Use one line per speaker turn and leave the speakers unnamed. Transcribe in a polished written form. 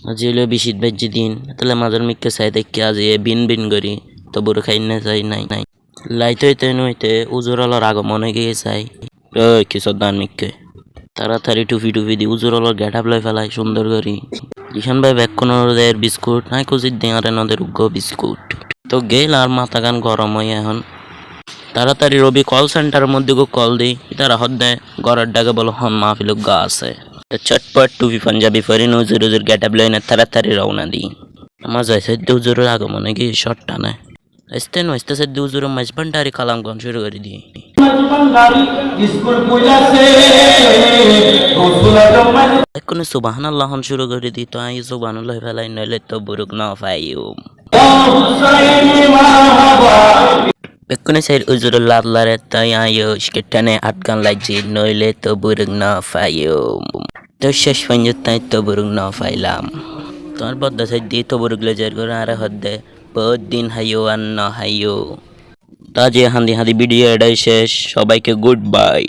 আজিলে বিশিত বাজ্যে দিন তাহলে মাঝের মিক্কে চাই দেখি আজ এ বিন বিন করি তো বুড়ো খাই না চাই নাই নাই লাইট হইতে নইতে উজুরালোর আগমন হয়ে গিয়ে চাই কি সদ্দান মিক্কে তাড়াতাড়ি টুপি টুপি দি উজুরালোর গেট আপ লই ফেলাই সুন্দর করি ঈশান ভাই ব্যাক দের বিস্কুট নাই কুচিত দিয়ারে নদের উগ্র বিস্কুট তো গেল আর মাথা গান গরম হয়ে এখন তাড়াতাড়ি রবি কল সেন্টারের মধ্যে কল দিই তারা হদ দেয় গড়ের ডাকে বলো হন মাহফিল গা আছে চটপট টুপি পাঞ্জাবি পরে নজর উজুর গেট আপ লইনে তাড়াতাড়ি রওনা দিই আমার যাই সদ্য উজুরের আগমনে গিয়ে শর্ট টানে আসতে নইতে সদ্য উজুরের মাঝবান্ডারি কালাম গান শুরু করে দিই এখন সুবহানাল্লাহ শুরু করে দিই তো আই সুবহানাল্লাহ ফেলাই নইলে তো বুরুক না পাইও বেকুনে সাইড উজুরুল লাদলারে তাই আয়ো স্কেটানে আটকান লাগছি নইলে তো বুরুক না পাইও তো শেষ পর্যন্ত তাই তো বুরুক না পাইলাম তোমার বদ্ধ সাইড দিয়ে তো বুরুক লেজার করে আরে হদ্দে বহুত দিন হাইও আর না হাইও তা যে হান্দি হান্দি ভিডিও এটাই শেষ সবাইকে গুড বাই।